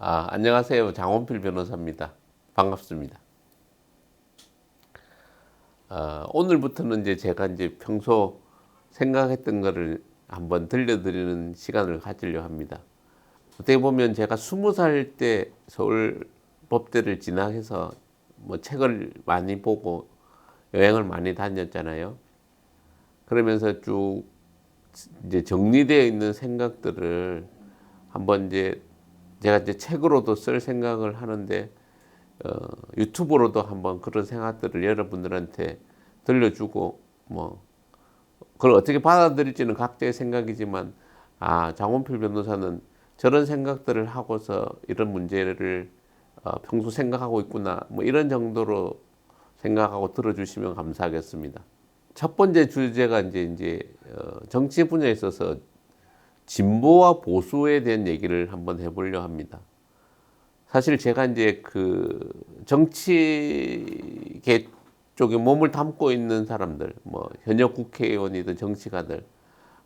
안녕하세요. 장원필 변호사입니다. 반갑습니다. 오늘부터는 이제 제가 이제 평소 생각했던 거를 한번 들려드리는 시간을 가지려 합니다. 어떻게 보면 제가 20살 때 서울법대를 진학해서 뭐 책을 많이 보고 여행을 많이 다녔잖아요. 그러면서 쭉 이제 정리되어 있는 생각들을 한번 이제 제가 이제 책으로도 쓸 생각을 하는데 유튜브로도 한번 그런 생각들을 여러분들한테 들려주고 뭐 그걸 어떻게 받아들일지는 각자의 생각이지만 장원필 변호사는 저런 생각들을 하고서 이런 문제를 평소 생각하고 있구나 뭐 이런 정도로 생각하고 들어주시면 감사하겠습니다. 첫 번째 주제가 이제 정치 분야에 있어서 진보와 보수에 대한 얘기를 한번 해보려 합니다. 사실 제가 이제 그 정치계 쪽에 몸을 담고 있는 사람들, 뭐 현역 국회의원이든 정치가들,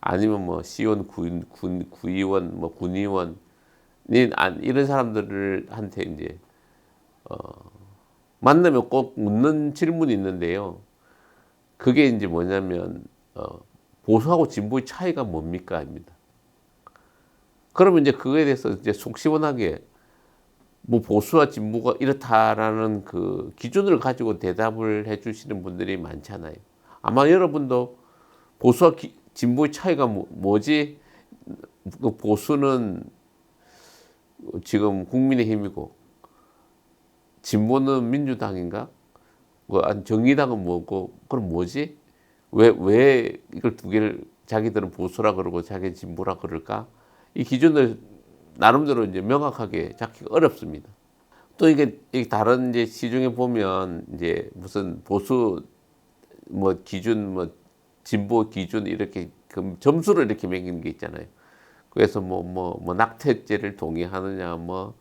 아니면 뭐 시의원, 구의원, 뭐 군의원, 이런 사람들한테 이제 만나면 꼭 묻는 질문이 있는데요. 그게 이제 뭐냐면 보수하고 진보의 차이가 뭡니까?입니다. 그러면 이제 그거에 대해서 이제 속 시원하게 뭐 보수와 진보가 이렇다라는 그 기준을 가지고 대답을 해주시는 분들이 많잖아요. 아마 여러분도 보수와 진보의 차이가 뭐지? 그 보수는 지금 국민의힘이고 진보는 민주당인가? 정의당은 뭐고? 그럼 뭐지? 왜 이걸 두 개를 자기들은 보수라 그러고 자기 진보라 그럴까? 이 기준을 나름대로 이제 명확하게 잡기가 어렵습니다. 또 이게 다른 이제 시중에 보면 이제 무슨 보수 뭐 기준 뭐 진보 기준 이렇게 점수를 이렇게 매기는 게 있잖아요. 그래서 뭐 낙태죄를 동의하느냐 뭐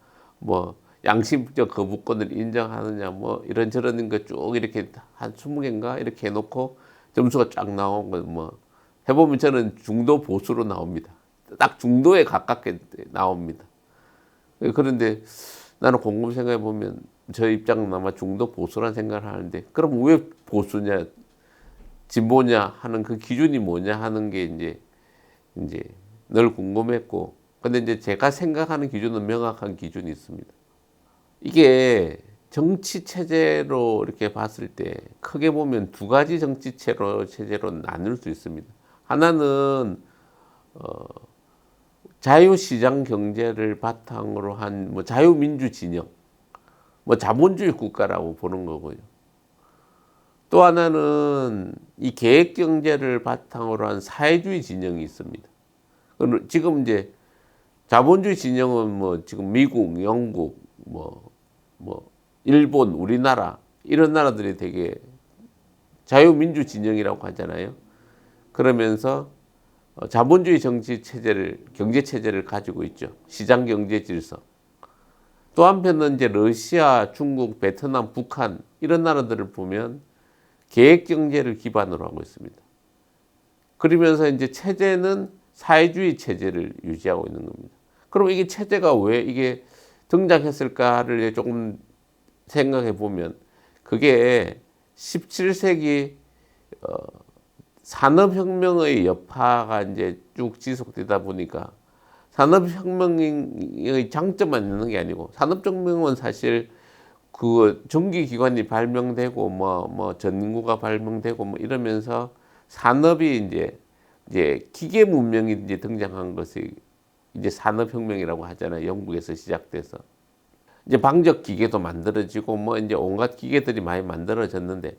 양심적 거부권을 인정하느냐 뭐 이런저런 거 쭉 이렇게 한 20개인가 이렇게 해놓고 점수가 쫙 나오고 뭐 해보면 저는 중도 보수로 나옵니다. 딱 중도에 가깝게 나옵니다. 그런데 나는 곰곰이 생각해 보면 저 입장은 아마 중도 보수란 생각을 하는데 그럼 왜 보수냐 진보냐 하는 그 기준이 뭐냐 하는 게 이제 늘 궁금했고 근데 이제 제가 생각하는 기준은 명확한 기준이 있습니다. 이게 정치 체제로 이렇게 봤을 때 크게 보면 두 가지 정치 체제로 나눌 수 있습니다. 하나는 자유시장 경제를 바탕으로 한 뭐 자유민주 진영, 뭐 자본주의 국가라고 보는 거고요. 또 하나는 이 계획 경제를 바탕으로 한 사회주의 진영이 있습니다. 지금 이제 자본주의 진영은 뭐 지금 미국, 영국, 뭐 일본, 우리나라 이런 나라들이 되게 자유민주 진영이라고 하잖아요. 그러면서 자본주의 정치 체제를 경제 체제를 가지고 있죠. 시장 경제 질서. 또 한편은 이제 러시아, 중국, 베트남, 북한 이런 나라들을 보면 계획 경제를 기반으로 하고 있습니다. 그러면서 이제 체제는 사회주의 체제를 유지하고 있는 겁니다. 그럼 이게 체제가 왜 이게 등장했을까를 조금 생각해 보면 그게 17세기 산업혁명의 여파가 이제 쭉 지속되다 보니까 산업혁명의 장점만 있는 게 아니고 산업혁명은 사실 그 전기기관이 발명되고 뭐 전구가 발명되고 뭐 이러면서 산업이 이제 기계 문명이 이제 등장한 것이 이제 산업혁명이라고 하잖아요. 영국에서 시작돼서 이제 방적 기계도 만들어지고 뭐 이제 온갖 기계들이 많이 만들어졌는데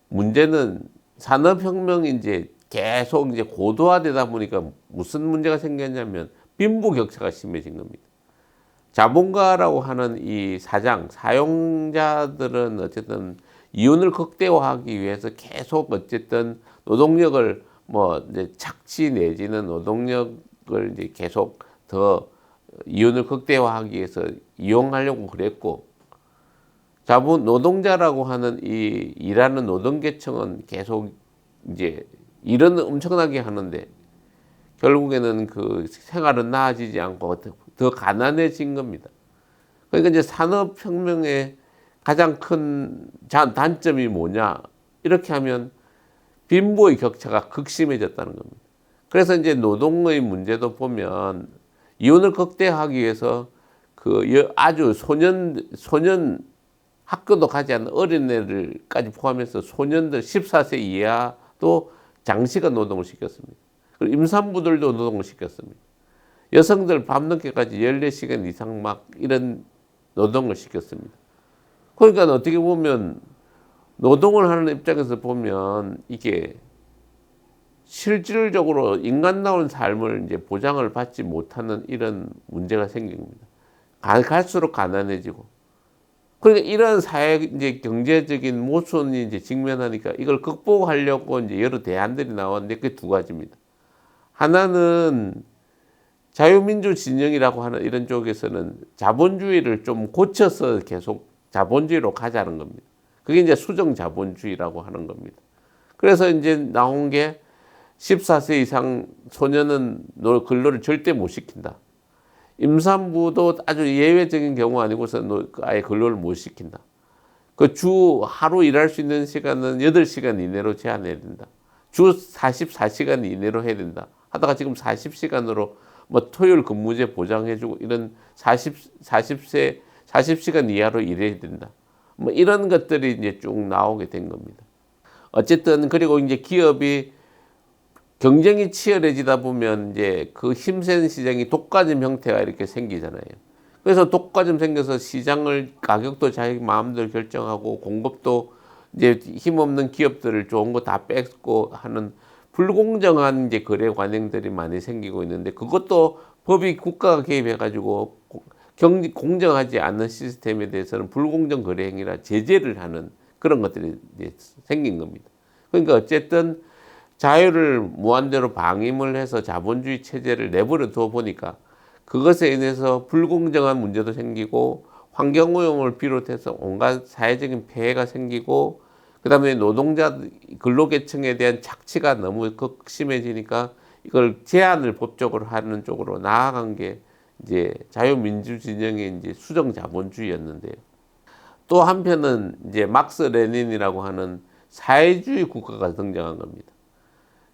문제는 산업혁명이 이제 계속 이제 고도화되다 보니까 무슨 문제가 생겼냐면 빈부격차가 심해진 겁니다. 자본가라고 하는 이 사용자들은 어쨌든 이윤을 극대화하기 위해서 계속 어쨌든 노동력을 뭐 이제 착취 내지는 노동력을 이제 계속 더 이윤을 극대화하기 위해서 이용하려고 그랬고 자본 노동자라고 하는 이 일하는 노동계층은 계속 이제 일은 엄청나게 하는데 결국에는 그 생활은 나아지지 않고 더 가난해진 겁니다. 그러니까 이제 산업혁명의 가장 큰 단점이 뭐냐? 이렇게 하면 빈부의 격차가 극심해졌다는 겁니다. 그래서 이제 노동의 문제도 보면 이혼을 극대화하기 위해서 아주 소년 학교도 가지 않는 어린애들까지 포함해서 소년들 14세 이하도 장시간 노동을 시켰습니다. 그리고 임산부들도 노동을 시켰습니다. 여성들 밤늦게까지 14시간 이상 막 이런 노동을 시켰습니다. 그러니까 어떻게 보면 노동을 하는 입장에서 보면 이게 실질적으로 인간다운 삶을 이제 보장을 받지 못하는 이런 문제가 생긴 겁니다. 갈수록 가난해지고. 그러니까 이런 사회 이제 경제적인 모순이 이제 직면하니까 이걸 극복하려고 이제 여러 대안들이 나왔는데 그게 두 가지입니다. 하나는 자유민주 진영이라고 하는 이런 쪽에서는 자본주의를 좀 고쳐서 계속 자본주의로 가자는 겁니다. 그게 이제 수정 자본주의라고 하는 겁니다. 그래서 이제 나온 게 14세 이상 소년은 근로를 절대 못 시킨다. 임산부도 아주 예외적인 경우 아니고서 아예 근로를 못 시킨다. 하루 일할 수 있는 시간은 8시간 이내로 제한해야 된다. 주 44시간 이내로 해야 된다. 하다가 지금 40시간으로 뭐 토요일 근무제 보장해주고 이런 40시간 이하로 일해야 된다. 뭐 이런 것들이 이제 쭉 나오게 된 겁니다. 어쨌든 그리고 이제 기업이 경쟁이 치열해지다 보면 이제 그 힘센 시장이 독과점 형태가 이렇게 생기잖아요. 그래서 독과점 생겨서 시장을 가격도 자기 마음대로 결정하고 공급도 이제 힘없는 기업들을 좋은 거 다 뺏고 하는 불공정한 이제 거래 관행들이 많이 생기고 있는데 그것도 법이 국가가 개입해가지고 공정하지 않는 시스템에 대해서는 불공정 거래 행위라 제재를 하는 그런 것들이 이제 생긴 겁니다. 그러니까 어쨌든 자유를 무한대로 방임을 해서 자본주의 체제를 내버려 둬 보니까 그것에 인해서 불공정한 문제도 생기고 환경오염을 비롯해서 온갖 사회적인 폐해가 생기고 그다음에 노동자 근로계층에 대한 착취가 너무 극심해지니까 이걸 제한을 법적으로 하는 쪽으로 나아간 게 이제 자유민주 진영의 이제 수정 자본주의였는데요. 또 한편은 이제 막스 레닌이라고 하는 사회주의 국가가 등장한 겁니다.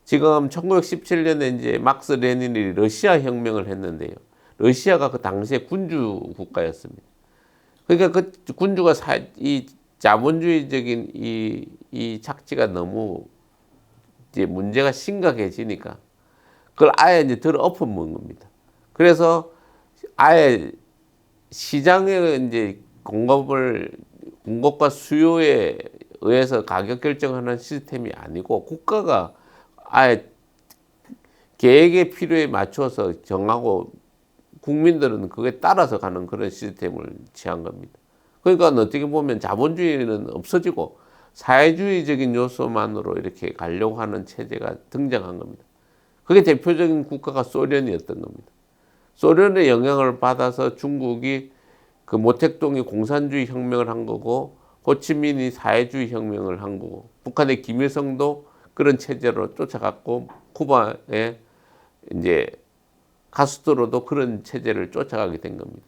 지금 1917년에 이제 막스 레닌이 러시아 혁명을 했는데요. 러시아가 그 당시에 군주 국가였습니다. 그러니까 그 군주가 이 자본주의적인 이 착취가 너무 이제 문제가 심각해지니까 그걸 아예 이제 들어 엎어먹은 겁니다. 그래서 아예 시장의 이제 공급과 수요에 의해서 가격 결정하는 시스템이 아니고 국가가 아예 계획의 필요에 맞춰서 정하고 국민들은 그게 따라서 가는 그런 시스템을 취한 겁니다. 그러니까 어떻게 보면 자본주의는 없어지고 사회주의적인 요소만으로 이렇게 가려고 하는 체제가 등장한 겁니다. 그게 대표적인 국가가 소련이었던 겁니다. 소련의 영향을 받아서 중국이 그 모택동이 공산주의 혁명을 한 거고 호치민이 사회주의 혁명을 한 거고 북한의 김일성도 그런 체제로 쫓아갔고 쿠바의 이제 카스트로도 그런 체제를 쫓아가게 된 겁니다.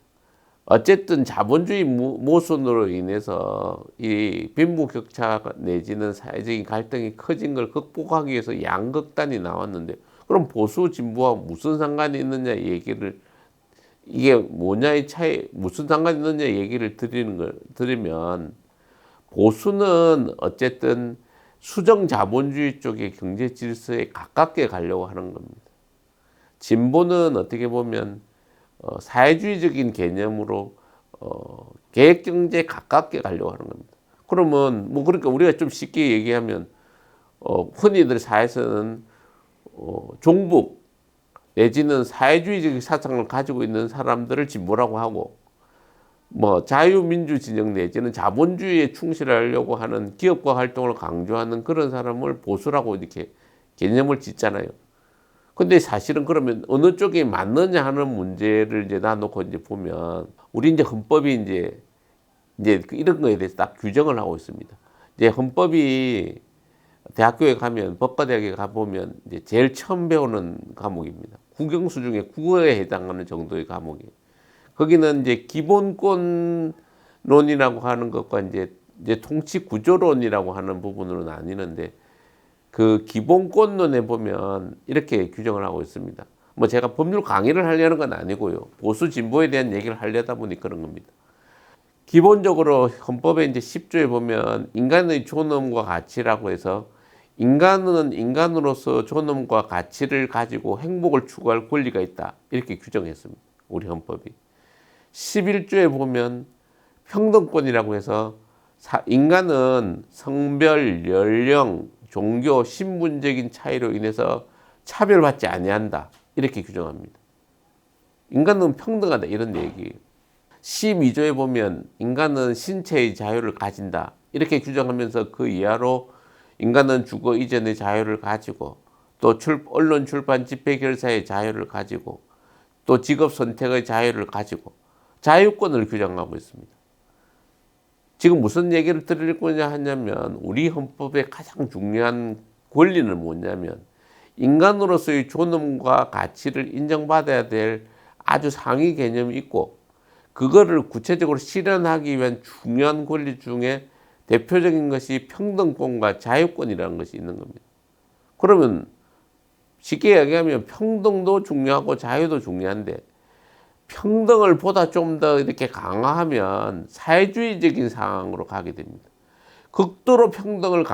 어쨌든 자본주의 모순으로 인해서 이 빈부격차 내지는 사회적인 갈등이 커진 걸 극복하기 위해서 양극단이 나왔는데 그럼 보수 진보와 무슨 상관이 있느냐 얘기를 이게 뭐냐의 차이 무슨 상관이 있느냐 얘기를 드리면 보수는 어쨌든 수정 자본주의 쪽의 경제 질서에 가깝게 가려고 하는 겁니다. 진보는 어떻게 보면 사회주의적인 개념으로 계획 경제에 가깝게 가려고 하는 겁니다. 그러면 뭐 그러니까 우리가 좀 쉽게 얘기하면 흔히들 사회에서는 종북 내지는 사회주의적 사상을 가지고 있는 사람들을 진보라고 하고 뭐 자유민주 진영 내지는 자본주의에 충실하려고 하는 기업가 활동을 강조하는 그런 사람을 보수라고 이렇게 개념을 짓잖아요. 근데 사실은 그러면 어느 쪽이 맞느냐 하는 문제를 이제 놔놓고 이제 보면 우리 이제 헌법이 이제 이런 거에 대해서 딱 규정을 하고 있습니다. 이제 헌법이 대학교에 가면 법과대학에 가보면 이제 제일 처음 배우는 과목입니다. 국영수 중에 국어에 해당하는 정도의 과목이에요. 거기는 이제 기본권론이라고 하는 것과 이제 통치 구조론이라고 하는 부분으로 나뉘는데 그 기본권론에 보면 이렇게 규정을 하고 있습니다. 뭐 제가 법률 강의를 하려는 건 아니고요. 보수 진보에 대한 얘기를 하려다 보니 그런 겁니다. 기본적으로 헌법의 이제 10조에 보면 인간의 존엄과 가치라고 해서 인간은 인간으로서 존엄과 가치를 가지고 행복을 추구할 권리가 있다. 이렇게 규정했습니다. 우리 헌법이. 11조에 보면 평등권이라고 해서 인간은 성별, 연령, 종교, 신분적인 차이로 인해서 차별받지 아니한다. 이렇게 규정합니다. 인간은 평등하다. 이런 얘기예요. 12조에 보면 인간은 신체의 자유를 가진다. 이렇게 규정하면서 그 이하로 인간은 주거 이전의 자유를 가지고 또 언론 출판 집회 결사의 자유를 가지고 또 직업 선택의 자유를 가지고 자유권을 규정하고 있습니다. 지금 무슨 얘기를 드릴 거냐 하냐면 우리 헌법의 가장 중요한 권리는 뭐냐면 인간으로서의 존엄과 가치를 인정받아야 될 아주 상위 개념이 있고 그거를 구체적으로 실현하기 위한 중요한 권리 중에 대표적인 것이 평등권과 자유권이라는 것이 있는 겁니다. 그러면 쉽게 이야기하면 평등도 중요하고 자유도 중요한데 평등을 보다 좀 더 이렇게 강화하면 사회주의적인 상황으로 가게 됩니다. 극도로 평등을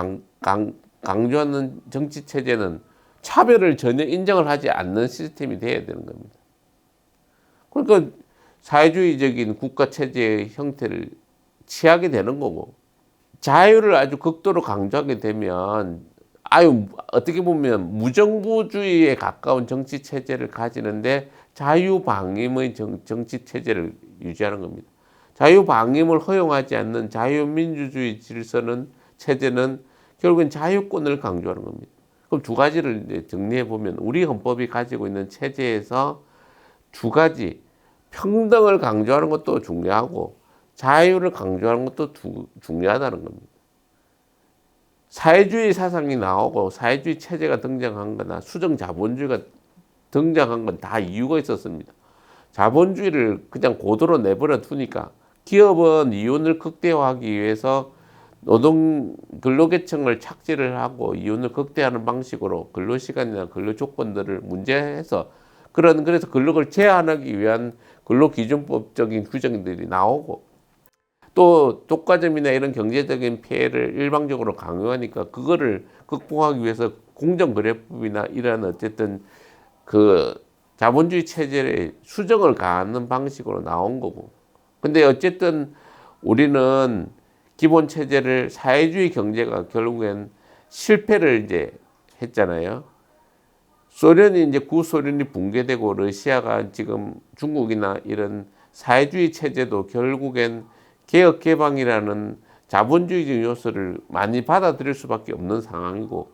강조하는 정치 체제는 차별을 전혀 인정을 하지 않는 시스템이 돼야 되는 겁니다. 그러니까 사회주의적인 국가 체제의 형태를 취하게 되는 거고 자유를 아주 극도로 강조하게 되면 어떻게 보면 무정부주의에 가까운 정치 체제를 가지는데 자유방임의 정치 체제를 유지하는 겁니다. 자유방임을 허용하지 않는 자유민주주의 체제는 결국엔 자유권을 강조하는 겁니다. 그럼 두 가지를 정리해 보면 우리 헌법이 가지고 있는 체제에서 두 가지 평등을 강조하는 것도 중요하고 자유를 강조하는 것도 중요하다는 겁니다. 사회주의 사상이 나오고 사회주의 체제가 등장한 거나 수정 자본주의가 등장한 건 다 이유가 있었습니다. 자본주의를 그냥 고도로 내버려 두니까 기업은 이윤을 극대화하기 위해서 노동 근로계층을 착취를 하고 이윤을 극대화하는 방식으로 근로시간이나 근로조건들을 문제해서 그래서 근로를 제한하기 위한 근로기준법적인 규정들이 나오고 또 독과점이나 이런 경제적인 피해를 일방적으로 강요하니까 그거를 극복하기 위해서 공정거래법이나 이런 어쨌든 그 자본주의 체제의 수정을 가하는 방식으로 나온 거고. 근데 어쨌든 우리는 기본 체제를 사회주의 경제가 결국엔 실패를 이제 했잖아요. 소련이 이제 구소련이 붕괴되고 러시아가 지금 중국이나 이런 사회주의 체제도 결국엔 개혁 개방이라는 자본주의적 요소를 많이 받아들일 수밖에 없는 상황이고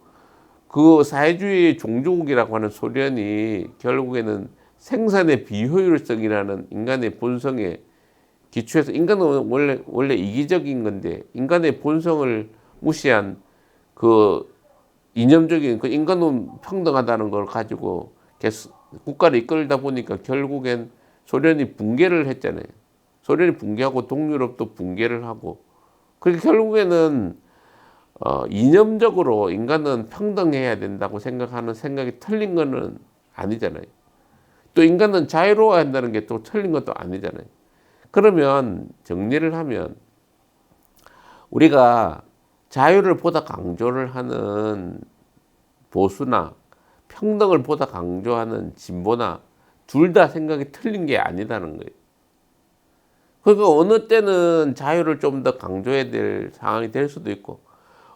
그 사회주의 종주국이라고 하는 소련이 결국에는 생산의 비효율성이라는 인간의 본성에 기초해서 인간은 원래 이기적인 건데 인간의 본성을 무시한 그 이념적인 그 인간은 평등하다는 걸 가지고 국가를 이끌다 보니까 결국엔 소련이 붕괴를 했잖아요. 소련이 붕괴하고 동유럽도 붕괴를 하고 그렇게 결국에는 이념적으로 인간은 평등해야 된다고 생각하는 생각이 틀린 거는 아니잖아요. 또 인간은 자유로워야 한다는 게 또 틀린 것도 아니잖아요. 그러면 정리를 하면 우리가 자유를 보다 강조를 하는 보수나 평등을 보다 강조하는 진보나 둘 다 생각이 틀린 게 아니다는 거예요. 그러니까 어느 때는 자유를 좀 더 강조해야 될 상황이 될 수도 있고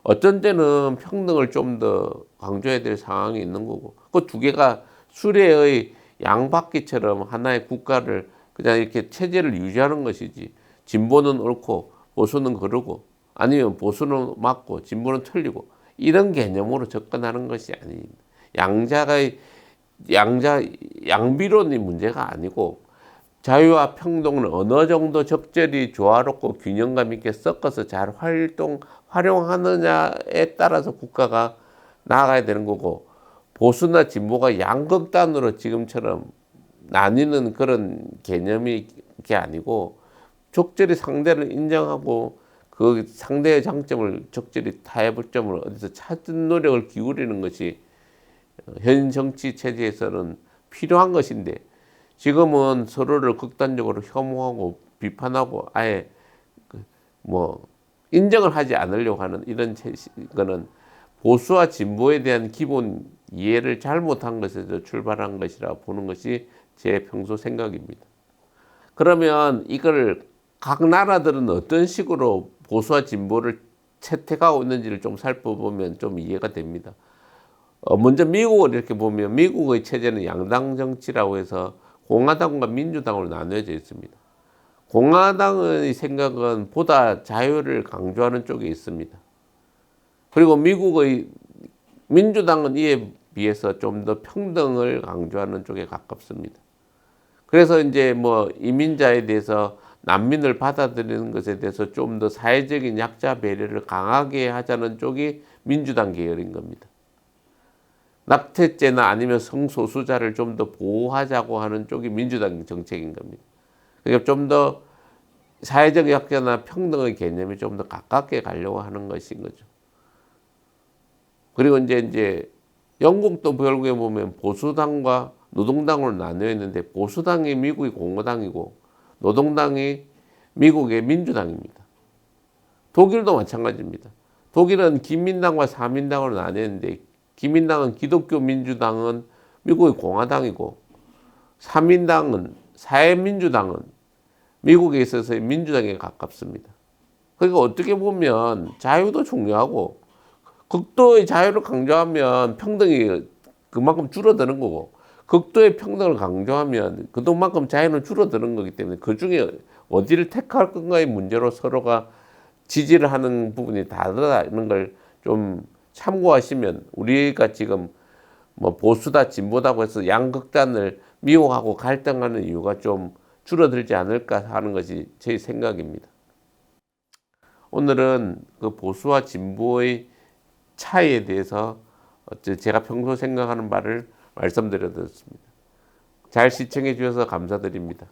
어떤 때는 평등을 좀 더 강조해야 될 상황이 있는 거고 그 두 개가 수레의 양바퀴처럼 하나의 국가를 그냥 이렇게 체제를 유지하는 것이지 진보는 옳고 보수는 그르고 아니면 보수는 맞고 진보는 틀리고 이런 개념으로 접근하는 것이 아닙니다. 양비론이 문제가 아니고 자유와 평등을 어느 정도 적절히 조화롭고 균형감 있게 섞어서 잘 활용하느냐에 따라서 국가가 나아가야 되는 거고 보수나 진보가 양극단으로 지금처럼 나뉘는 그런 개념이 게 아니고 적절히 상대를 인정하고 그 상대의 장점을 적절히 타협의 점을 어디서 찾는 노력을 기울이는 것이 현 정치 체제에서는 필요한 것인데 지금은 서로를 극단적으로 혐오하고 비판하고 아예 뭐 인정을 하지 않으려고 하는 이런 거는 보수와 진보에 대한 기본 이해를 잘못한 것에서 출발한 것이라 보는 것이 제 평소 생각입니다. 그러면 이걸 각 나라들은 어떤 식으로 보수와 진보를 채택하고 있는지를 좀 살펴보면 좀 이해가 됩니다. 먼저 미국을 이렇게 보면 미국의 체제는 양당 정치라고 해서 공화당과 민주당으로 나뉘어져 있습니다. 공화당의 생각은 보다 자유를 강조하는 쪽에 있습니다. 그리고 미국의 민주당은 이에 비해서 좀 더 평등을 강조하는 쪽에 가깝습니다. 그래서 이제 뭐 이민자에 대해서 난민을 받아들이는 것에 대해서 좀 더 사회적인 약자 배려를 강하게 하자는 쪽이 민주당 계열인 겁니다. 낙태죄나 아니면 성소수자를 좀 더 보호하자고 하는 쪽이 민주당 정책인 겁니다. 그러니까 좀 더 사회적 약자나 평등의 개념이 좀 더 가깝게 가려고 하는 것인 거죠. 그리고 이제 영국도 결국에 보면 보수당과 노동당으로 나뉘어 있는데 보수당이 미국의 공화당이고 노동당이 미국의 민주당입니다. 독일도 마찬가지입니다. 독일은 기민당과 사민당으로 나뉘어 있는데 기민당은 기독교 민주당은 미국의 공화당이고 사민당은 사회민주당은 미국에 있어서의 민주당에 가깝습니다. 그러니까 어떻게 보면 자유도 중요하고 극도의 자유를 강조하면 평등이 그만큼 줄어드는 거고 극도의 평등을 강조하면 그만큼 자유는 줄어드는 거기 때문에 그중에 어디를 택할 건가의 문제로 서로가 지지를 하는 부분이 다르다는 걸 좀 참고하시면 우리가 지금 뭐 보수다 진보다고 해서 양극단을 미워하고 갈등하는 이유가 좀 줄어들지 않을까 하는 것이 제 생각입니다. 오늘은 그 보수와 진보의 차이에 대해서 제가 평소 생각하는 바를 말씀드렸습니다. 잘 시청해 주셔서 감사드립니다.